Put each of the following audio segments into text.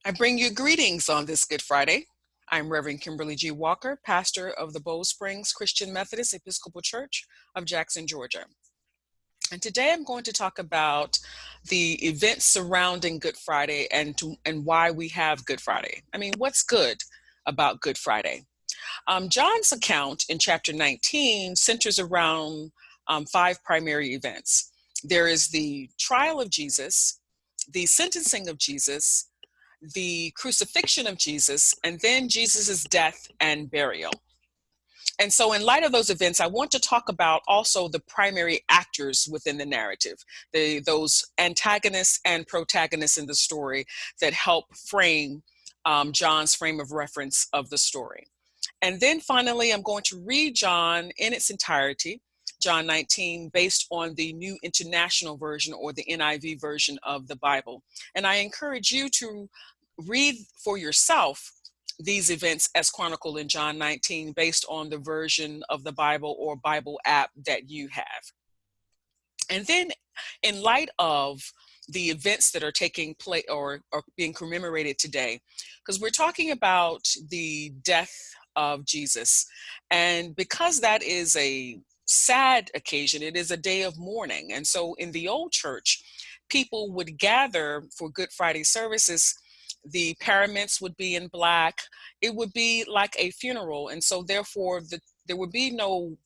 I bring you greetings on this Good Friday. I'm Reverend Kimberly G. Walker, pastor of the Bow Springs Christian Methodist Episcopal Church of Jackson, Georgia. And today I'm going to talk about the events surrounding Good Friday and why we have Good Friday. I mean, what's good about Good Friday? John's account in chapter 19 centers around 5 primary events. There is the trial of Jesus, the sentencing of Jesus, the crucifixion of Jesus, and then Jesus's death and burial. And so in light of those events, I want to talk about also the primary actors within the narrative, those antagonists and protagonists in the story that help frame John's frame of reference of the story. And then finally, I'm going to read John in its entirety, John 19, based on the New International Version or the NIV version of the Bible. And I encourage you to read for yourself these events as chronicled in John 19 based on the version of the Bible or Bible app that you have. And then in light of the events that are taking place or being commemorated today, because we're talking about the death of Jesus. And because that is a sad occasion, it is a day of mourning. And so in the old church, people would gather for Good Friday services. The paraments would be in black. It would be like a funeral. And so therefore, there would be no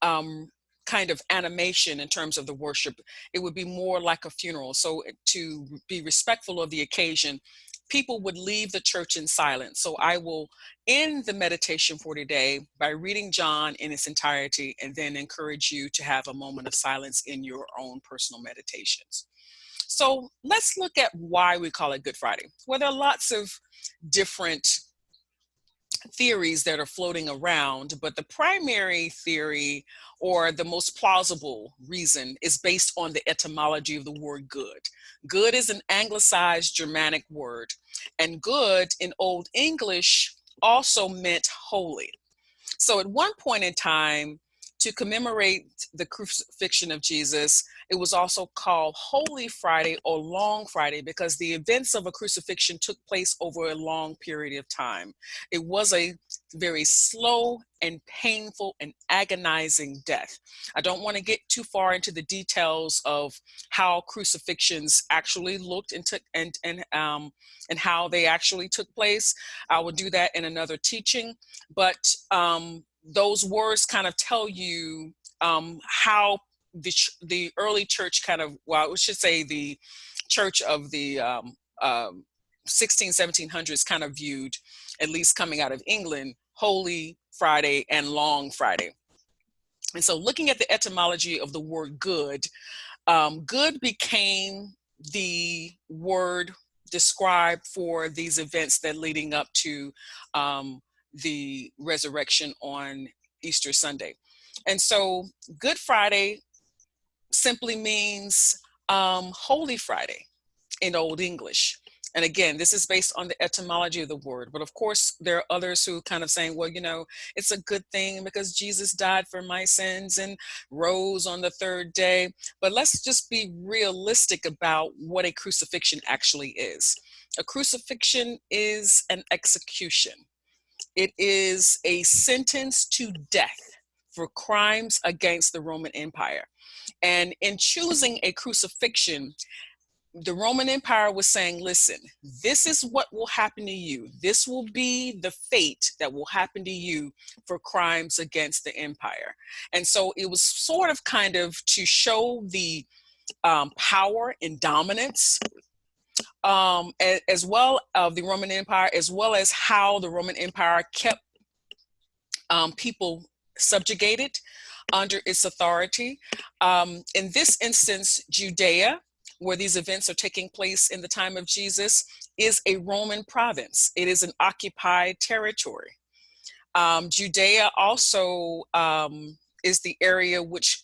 kind of animation in terms of the worship. It would be more like a funeral. So to be respectful of the occasion, people would leave the church in silence. So I will end the meditation for today by reading John in its entirety and then encourage you to have a moment of silence in your own personal meditations. So let's look at why we call it Good Friday. Well, there are lots of different theories that are floating around, but the primary theory or the most plausible reason is based on the etymology of the word good. Good is an anglicized Germanic word, and good in Old English also meant holy. So at one point in time, to commemorate the crucifixion of Jesus, it was also called Holy Friday or Long Friday because the events of a crucifixion took place over a long period of time. It was a very slow and painful and agonizing death. I don't want to get too far into the details of how crucifixions actually looked and how they actually took place. I will do that in another teaching, but those words kind of tell you how the early church kind of, well, we should say the church of the 1700s kind of viewed, at least coming out of England, Holy Friday and Long Friday. And so looking at the etymology of the word good, good became the word described for these events that leading up to the resurrection on Easter Sunday. And so Good Friday simply means Holy Friday in Old English. And again, this is based on the etymology of the word. But of course, there are others who kind of saying, well, you know, it's a good thing because Jesus died for my sins and rose on the 3rd day. But let's just be realistic about what a crucifixion actually is. A crucifixion is an execution. It is a sentence to death for crimes against the Roman Empire. And in choosing a crucifixion, the Roman Empire was saying, listen, this is what will happen to you. This will be the fate that will happen to you for crimes against the empire. And so it was sort of kind of to show the power and dominance as well of the Roman Empire, as well as how the Roman Empire kept people subjugated under its authority. In this instance, Judea, where these events are taking place in the time of Jesus, is a Roman province. It is an occupied territory. Judea also is the area which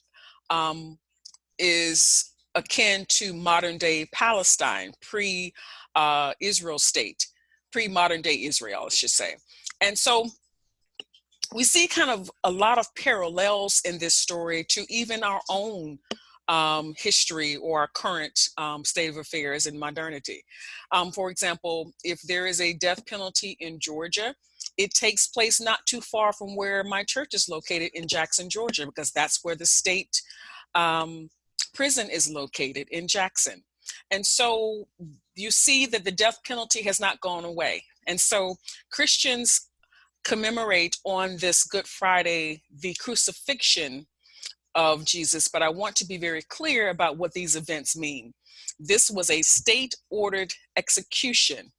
is akin to modern day Palestine, pre-Israel state, pre-modern day Israel, I should say. And so we see kind of a lot of parallels in this story to even our own history or our current state of affairs in modernity. For example, if there is a death penalty in Georgia, it takes place not too far from where my church is located in Jackson, Georgia, because that's where the state prison is located, in Jackson. And so you see that the death penalty has not gone away. And so Christians commemorate on this Good Friday the crucifixion of Jesus, but I want to be very clear about what these events mean. This was a state-ordered execution.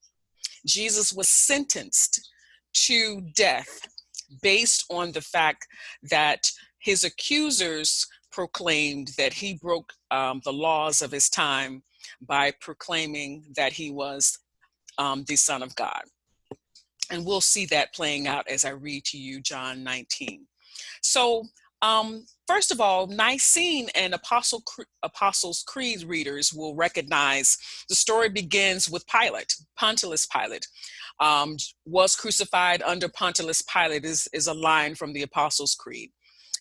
Jesus was sentenced to death based on the fact that his accusers proclaimed that he broke the laws of his time by proclaiming that he was the Son of God. And we'll see that playing out as I read to you John 19. So first of all, Nicene and Apostles' Creed readers will recognize the story begins with Pilate. Pontius Pilate was crucified under Pontius Pilate is a line from the Apostles' Creed.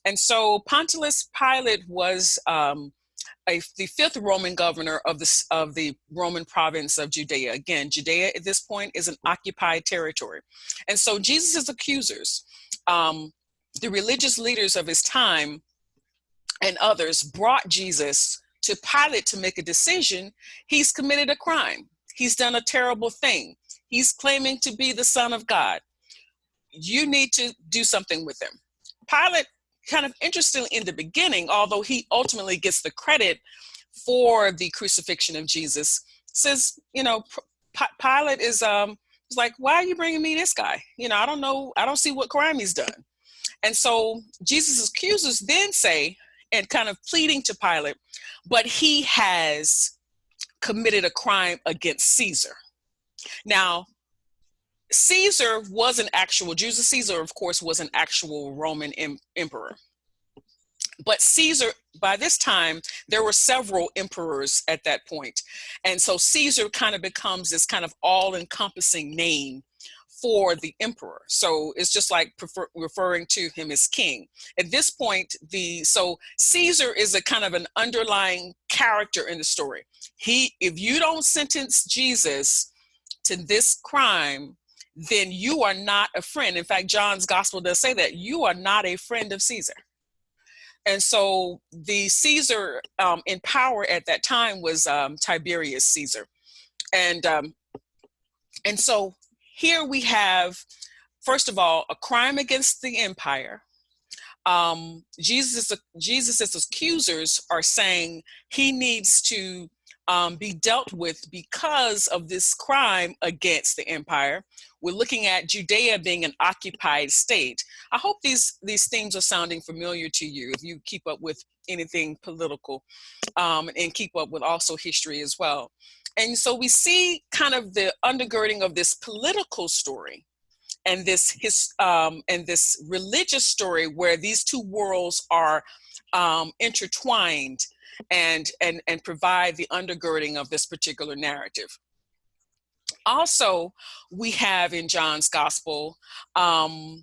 And so Pontius Pilate was the fifth Roman governor of the Roman province of Judea. Again, Judea at this point is an occupied territory. And so Jesus' accusers, the religious leaders of his time and others, brought Jesus to Pilate to make a decision. He's committed a crime. He's done a terrible thing. He's claiming to be the Son of God. You need to do something with him. Pilate, kind of interestingly in the beginning, although he ultimately gets the credit for the crucifixion of Jesus, says, Pilate is like, why are you bringing me this guy? I don't know. I don't see what crime he's done. And so Jesus' accusers then say, and kind of pleading to Pilate, but he has committed a crime against Caesar. Now, Caesar was an actual, Julius Caesar, of course, was an actual Roman emperor. But Caesar, by this time, there were several emperors at that point. And so Caesar kind of becomes this kind of all-encompassing name for the emperor. So it's just like referring to him as king. At this point, so Caesar is a kind of an underlying character in the story. If you don't sentence Jesus to this crime, then you are not a friend. In fact, John's gospel does say that you are not a friend of Caesar. And so the Caesar in power at that time was Tiberius Caesar. And so here we have, first of all, a crime against the empire. Jesus' accusers are saying he needs to be dealt with because of this crime against the empire. We're looking at Judea being an occupied state. I hope these themes are sounding familiar to you if you keep up with anything political and keep up with also history as well. And so we see kind of the undergirding of this political story and this religious story where these two worlds are intertwined and provide the undergirding of this particular narrative. Also, we have in John's gospel, the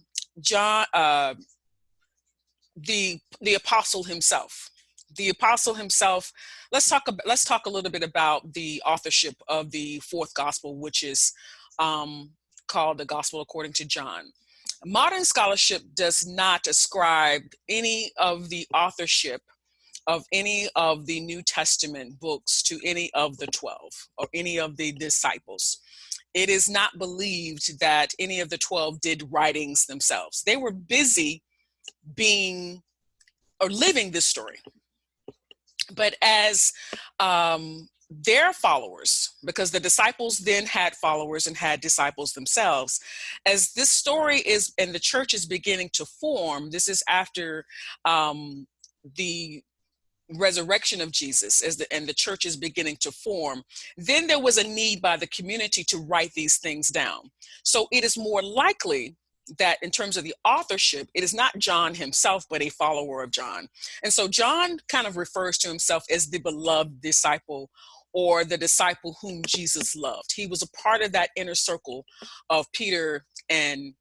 apostle himself. The apostle himself. Let's talk a little bit about the authorship of the fourth gospel, which is called the Gospel according to John. Modern scholarship does not ascribe any of the authorship of any of the New Testament books to any of the 12 or any of the disciples. It is not believed that any of the 12 did writings themselves. They were busy living this story. But as their followers, because the disciples then had followers and had disciples themselves, as this story is and the church is beginning to form, this is after the resurrection of Jesus and the church is beginning to form, then there was a need by the community to write these things down. So it is more likely that in terms of the authorship, it is not John himself, but a follower of John. And so John kind of refers to himself as the beloved disciple or the disciple whom Jesus loved. He was a part of that inner circle of Peter and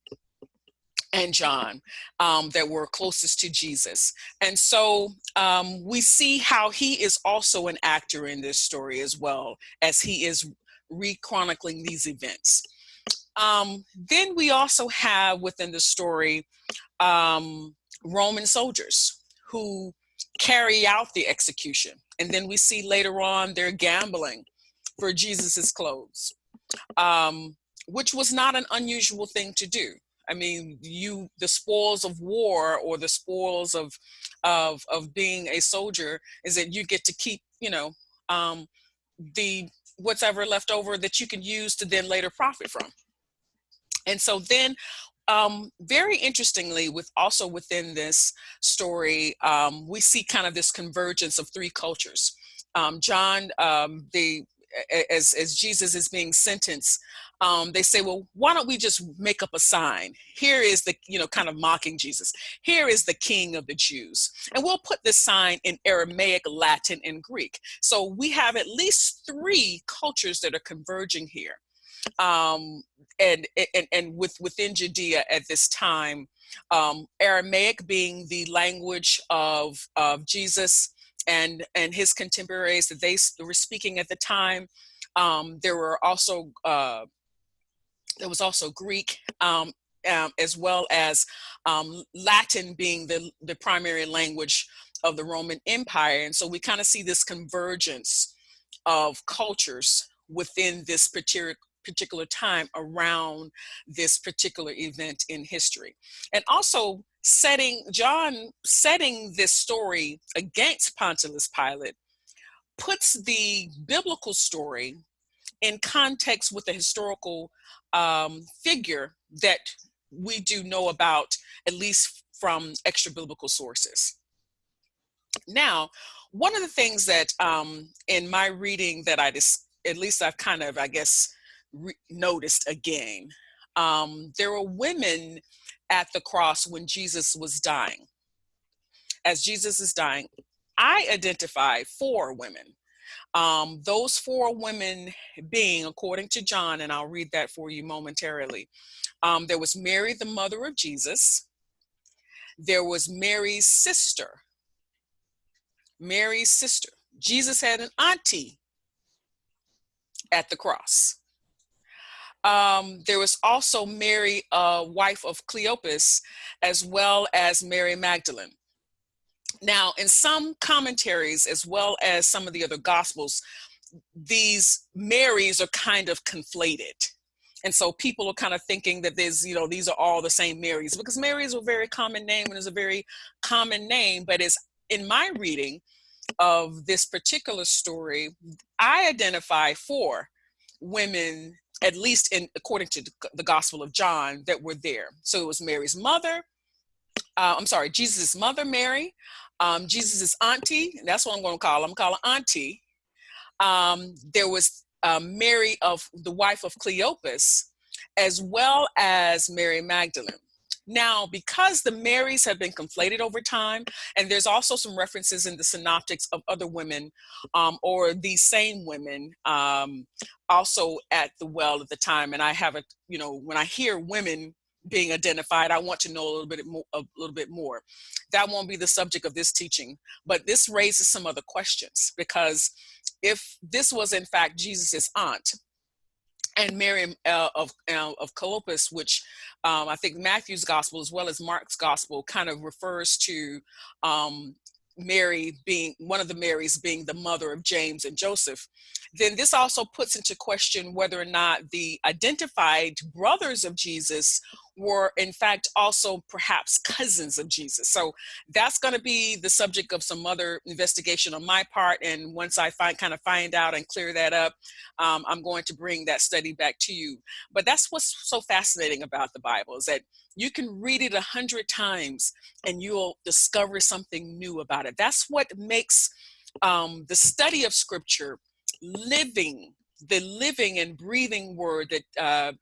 and John that were closest to Jesus. And so we see how he is also an actor in this story as well, as he is rechronicling these events. Then we also have within the story Roman soldiers who carry out the execution. And then we see later on they're gambling for Jesus's clothes, which was not an unusual thing to do. I mean, the spoils of war, or the spoils of being a soldier, is that you get to keep, the what's ever left over that you can use to then later profit from. And so then, very interestingly, also within this story, we see kind of this convergence of three cultures. John, as Jesus is being sentenced, they say, well, why don't we just make up a sign? Here is the, kind of mocking Jesus. Here is the King of the Jews. And we'll put this sign in Aramaic, Latin, and Greek. So we have at least three cultures that are converging here. And within Judea at this time, Aramaic being the language of Jesus and his contemporaries that they were speaking at the time. There was also Greek, as well as Latin being the primary language of the Roman Empire. And so we kind of see this convergence of cultures within this particular time around this particular event in history. And also John setting this story against Pontius Pilate puts the biblical story in context with the historical figure that we do know about, at least from extra biblical sources. Now, one of the things that in my reading that at least I've kind of, I guess, noticed again, there were women at the cross when Jesus was dying. As Jesus is dying, I identify 4 women. Those 4 women being, according to John, and I'll read that for you momentarily. There was Mary, the mother of Jesus. There was Mary's sister. Mary's sister. Jesus had an auntie at the cross. There was also Mary, wife of Cleopas, as well as Mary Magdalene. Now, in some commentaries, as well as some of the other gospels, these Marys are kind of conflated. And so people are kind of thinking that these are all the same Marys, because Mary is a very common name and is a very common name. But as in my reading of this particular story, I identify 4 women, at least according to the Gospel of John, that were there. So it was Mary's mother, Jesus' mother, Mary, Jesus' auntie, that's what I'm going to call her. I'm calling auntie. There was Mary, of the wife of Cleopas, as well as Mary Magdalene. Now, because the Marys have been conflated over time, and there's also some references in the synoptics of other women, or these same women, also at the well at the time. And I have when I hear women being identified, I want to know a little bit more. That won't be the subject of this teaching, but this raises some other questions, because if this was in fact Jesus's aunt, and Mary of Cleopas, which I think Matthew's gospel as well as Mark's gospel kind of refers to Mary being one of the Marys, being the mother of James and Joseph, then this also puts into question whether or not the identified brothers of Jesus were in fact also perhaps cousins of Jesus. So that's going to be the subject of some other investigation on my part. And once I find out and clear that up, I'm going to bring that study back to you. But that's what's so fascinating about the Bible, is that you can read it 100 times and you'll discover something new about it. That's what makes the study of Scripture the living and breathing word that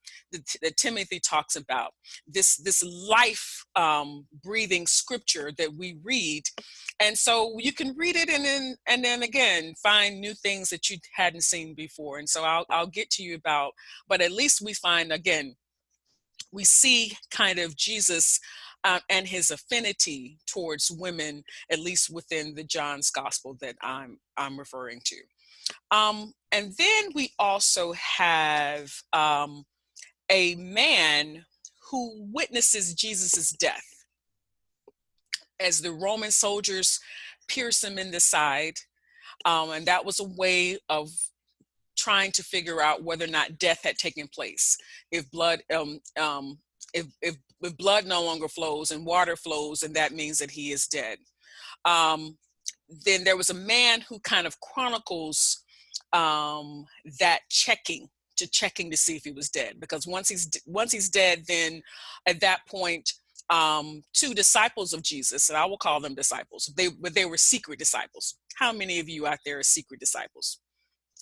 Timothy talks about, this life breathing Scripture that we read. And so you can read it and then again find new things that you hadn't seen before. And so I'll get to you about, but at least we find again we see kind of Jesus and his affinity towards women, at least within the John's gospel that I'm referring to. And then we also have a man who witnesses Jesus's death as the Roman soldiers pierce him in the side. And that was a way of trying to figure out whether or not death had taken place. If blood, if blood no longer flows and water flows, and that means that he is dead. Then there was a man who kind of chronicles that checking to see if he was dead, because once he's dead, then at that point, two disciples of Jesus, and I will call them disciples, but they were secret disciples. How many of you out there are secret disciples?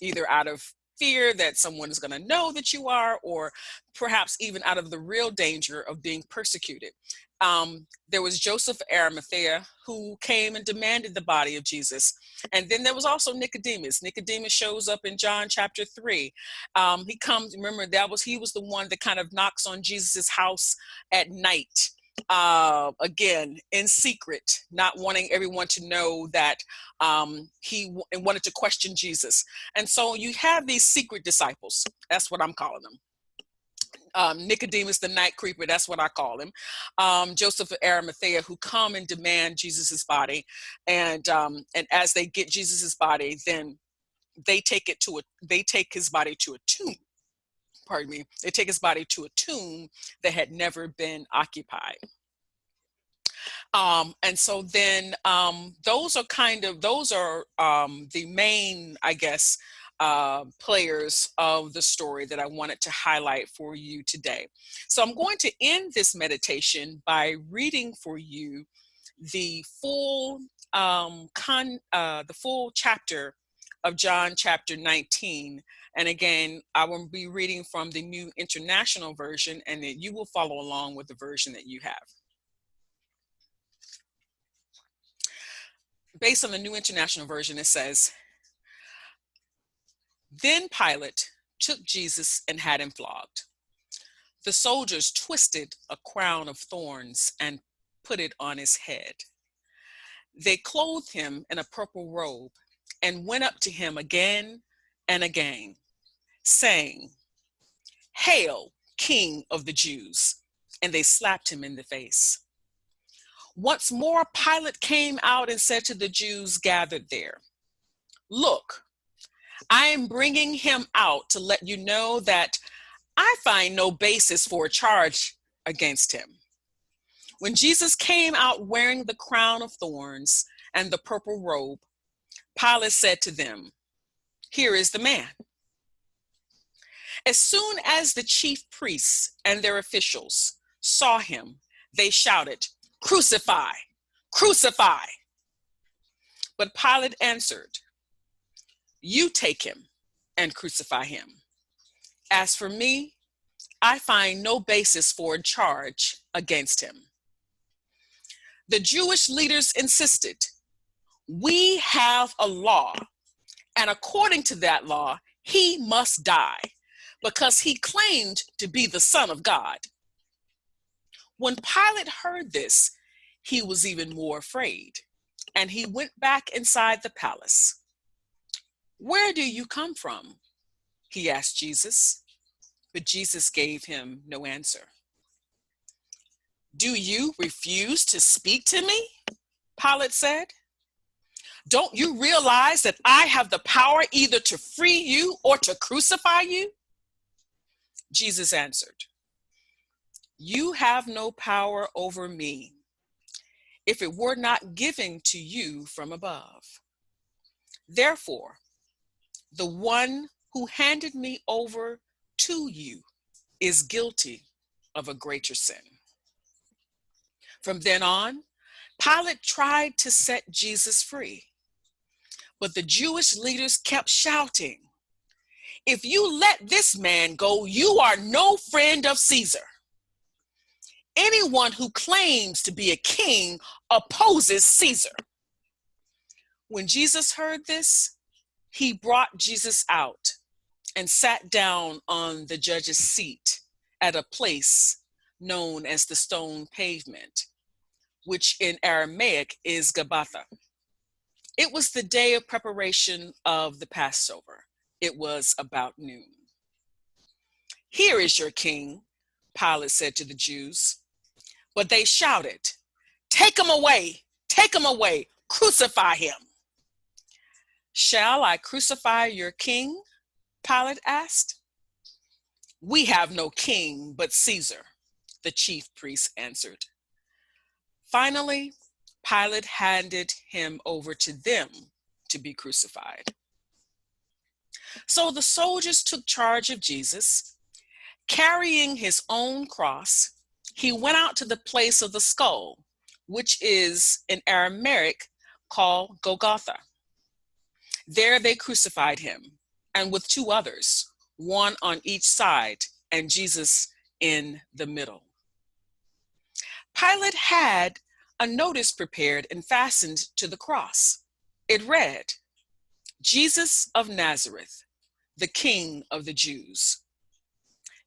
Either out of fear that someone is going to know that you are, or perhaps even out of the real danger of being persecuted. There was Joseph of Arimathea, who came and demanded the body of Jesus. And then there was also Nicodemus. Nicodemus shows up in John chapter 3. He comes, remember, he was the one that kind of knocks on Jesus's house at night. Again, in secret, not wanting everyone to know that he wanted to question Jesus. And so you have these secret disciples. That's what I'm calling them. Nicodemus, the night creeper, that's what I call him. Joseph of Arimathea, who come and demand Jesus's body. And as they get Jesus's body, then they take his body to a tomb. Pardon me. They take his body to a tomb that had never been occupied. And so then those are the main, I guess, players of the story that I wanted to highlight for you today. So I'm going to end this meditation by reading for you the full chapter of John chapter 19. And again, I will be reading from the New International Version, and that you will follow along with the version that you have. Based on the New International Version, it says, "Then Pilate took Jesus and had him flogged. The soldiers twisted a crown of thorns and put it on his head. They clothed him in a purple robe and went up to him again and again, saying, 'Hail, King of the Jews!' And they slapped him in the face. Once more, Pilate came out and said to the Jews gathered there, 'Look, I am bringing him out to let you know that I find no basis for a charge against him.' When Jesus came out wearing the crown of thorns and the purple robe, Pilate said to them, 'Here is the man.' As soon as the chief priests and their officials saw him, they shouted, 'Crucify! Crucify!' But Pilate answered, 'You take him and crucify him. As for me, I find no basis for a charge against him.' The Jewish leaders insisted, 'We have a law, and according to that law, he must die, because he claimed to be the Son of God.' When Pilate heard this, he was even more afraid, and he went back inside the palace. 'Where do you come from?' he asked Jesus, but Jesus gave him no answer. 'Do you refuse to speak to me?' Pilate said. 'Don't you realize that I have the power either to free you or to crucify you?' Jesus answered, 'You have no power over me if it were not given to you from above. Therefore, the one who handed me over to you is guilty of a greater sin.' From then on, Pilate tried to set Jesus free, but the Jewish leaders kept shouting, 'If you let this man go, you are no friend of Caesar. Anyone who claims to be a king opposes Caesar.' When Jesus heard this, he brought Jesus out and sat down on the judge's seat at a place known as the stone pavement, which in Aramaic is Gabbatha. It was the day of preparation of the Passover. It was about noon. "Here is your king," Pilate said to the Jews. But they shouted, "Take him away! Take him away! Crucify him!" "Shall I crucify your king?" Pilate asked. "We have no king but Caesar," the chief priests answered. Finally, Pilate handed him over to them to be crucified. So the soldiers took charge of Jesus. Carrying his own cross, he went out to the place of the skull, which is in Aramaic called Golgotha. There they crucified him, and with two others, one on each side, and Jesus in the middle. Pilate had a notice prepared and fastened to the cross. It read, "Jesus of Nazareth, the King of the Jews."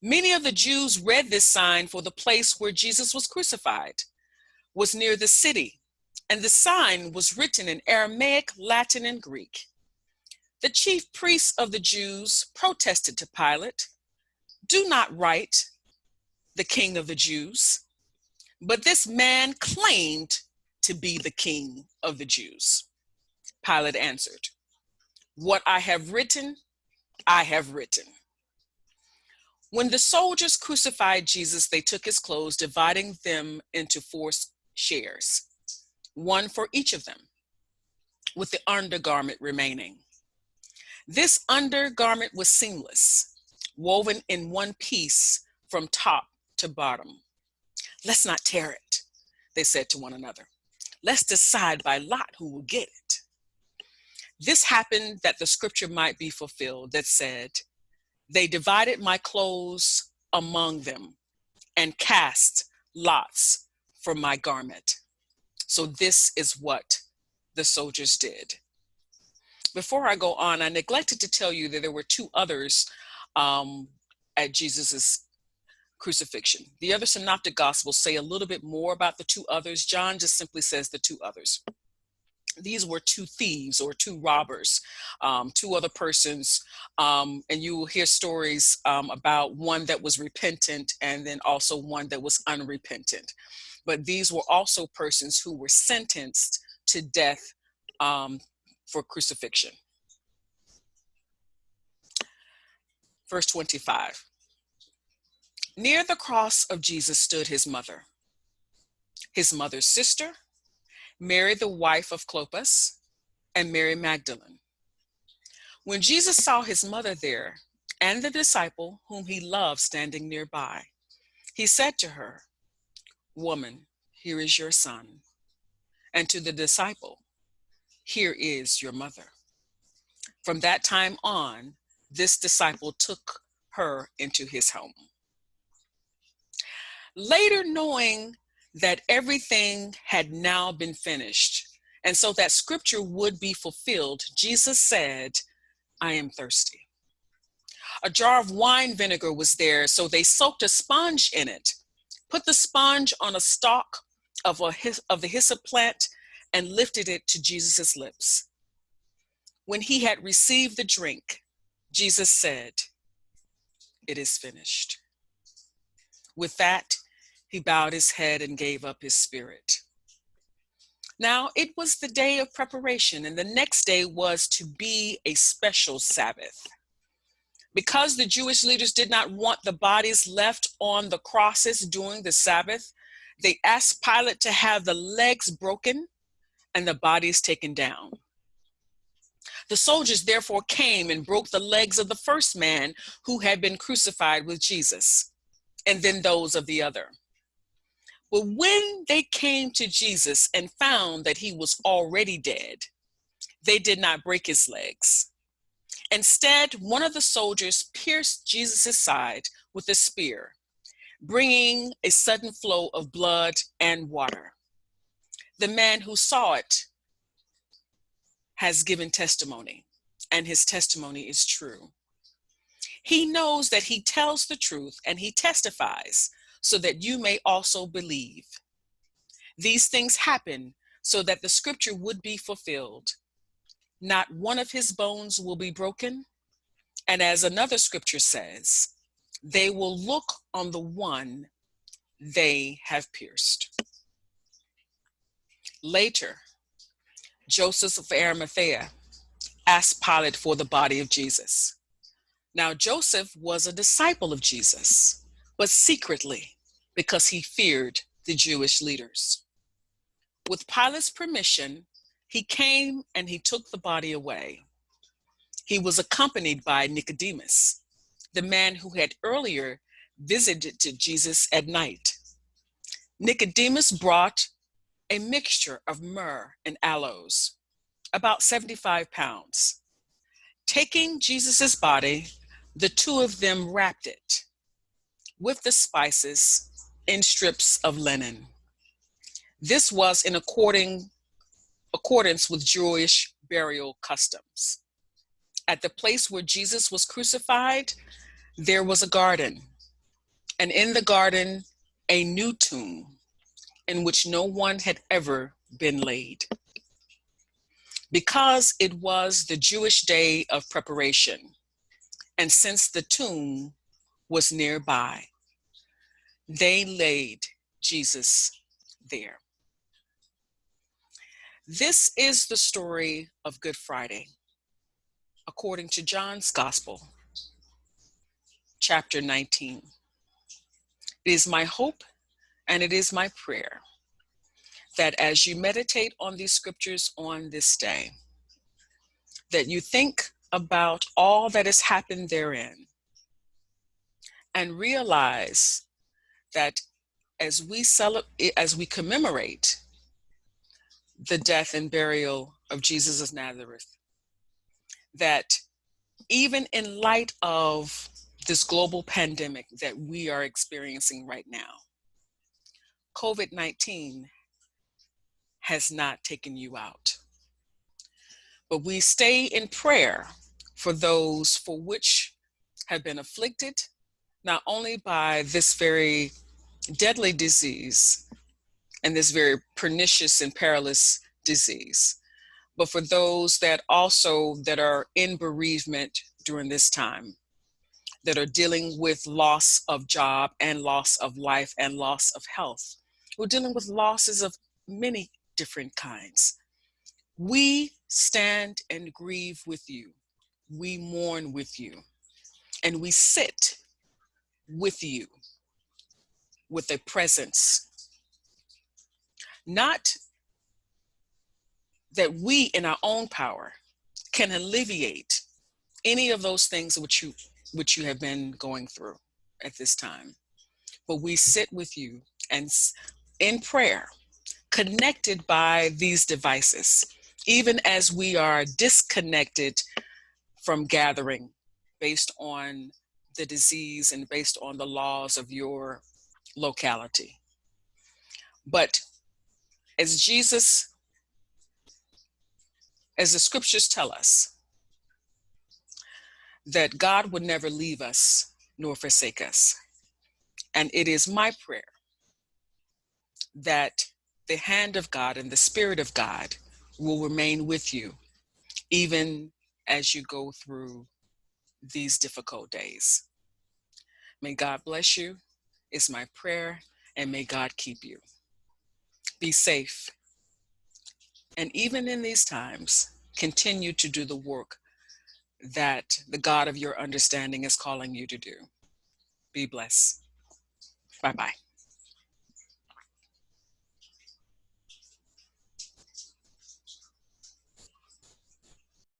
Many of the Jews read this sign, for the place where Jesus was crucified was near the city, and the sign was written in Aramaic, Latin, and Greek. The chief priests of the Jews protested to Pilate, "Do not write, 'the King of the Jews,'" but this man claimed to be the King of the Jews. Pilate answered, "What I have written, I have written." When the soldiers crucified Jesus, they took his clothes, dividing them into 4 shares, one for each of them, with the undergarment remaining. This undergarment was seamless, woven in one piece from top to bottom. "Let's not tear it," they said to one another. "Let's decide by lot who will get it." This happened that the scripture might be fulfilled that said, "They divided my clothes among them and cast lots for my garment." So this is what the soldiers did. Before I go on, I neglected to tell you that there were 2 others at Jesus's crucifixion. The other synoptic gospels say a little bit more about the 2 others. John just simply says the 2 others. These were 2 thieves or 2 robbers, 2 other persons, and you will hear stories about one that was repentant and then also one that was unrepentant. But these were also persons who were sentenced to death for crucifixion. Verse 25. Near the cross of Jesus stood his mother's sister, Mary, the wife of Clopas, and Mary Magdalene. When Jesus saw his mother there and the disciple whom he loved standing nearby, he said to her, "Woman, here is your son." And to the disciple, "Here is your mother." From that time on, this disciple took her into his home. Later, knowing that everything had now been finished, and so that scripture would be fulfilled, Jesus said, "I am thirsty." A jar of wine vinegar was there, so they soaked a sponge in it, put the sponge on a stalk of the hyssop plant, and lifted it to Jesus' lips. When he had received the drink, Jesus said, "It is finished." With that, he bowed his head and gave up his spirit. Now, it was the day of preparation, and the next day was to be a special Sabbath. Because the Jewish leaders did not want the bodies left on the crosses during the Sabbath, they asked Pilate to have the legs broken and the bodies taken down. The soldiers therefore came and broke the legs of the first man who had been crucified with Jesus, and then those of the other. But when they came to Jesus and found that he was already dead, they did not break his legs. Instead, one of the soldiers pierced Jesus' side with a spear, bringing a sudden flow of blood and water. The man who saw it has given testimony, and his testimony is true. He knows that he tells the truth, and he testifies, so that you may also believe. These things happen so that the scripture would be fulfilled. Not one of his bones will be broken. And as another scripture says, they will look on the one they have pierced. Later, Joseph of Arimathea asked Pilate for the body of Jesus. Now, Joseph was a disciple of Jesus, but secretly, because he feared the Jewish leaders. With Pilate's permission, he came and he took the body away. He was accompanied by Nicodemus, the man who had earlier visited Jesus at night. Nicodemus brought a mixture of myrrh and aloes, about 75 pounds. Taking Jesus's body, the two of them wrapped it with the spices in strips of linen. This was in accordance with Jewish burial customs. At the place where Jesus was crucified, there was a garden, and in the garden, a new tomb in which no one had ever been laid. Because it was the Jewish day of preparation, and since the tomb was nearby, they laid Jesus there. This is the story of Good Friday, according to John's Gospel, chapter 19. It is my hope and it is my prayer that as you meditate on these scriptures on this day, that you think about all that has happened therein and realize that as we commemorate the death and burial of Jesus of Nazareth, that even in light of this global pandemic that we are experiencing right now, COVID-19 has not taken you out. But we stay in prayer for those for which have been afflicted, not only by this very deadly disease and this very pernicious and perilous disease, but for those that are in bereavement during this time, that are dealing with loss of job and loss of life and loss of health. We're dealing with losses of many different kinds. We stand and grieve with you. We mourn with you. And we sit with you with a presence. Not that we in our own power can alleviate any of those things which you have been going through at this time. But we sit with you and in prayer, connected by these devices, even as we are disconnected from gathering based on the disease and based on the laws of your locality. But as the scriptures tell us, that God would never leave us nor forsake us. And it is my prayer that the hand of God and the Spirit of God will remain with you, even as you go through these difficult days. May God bless you, is my prayer, and may God keep you. Be safe. And even in these times, continue to do the work that the God of your understanding is calling you to do. Be blessed. Bye-bye.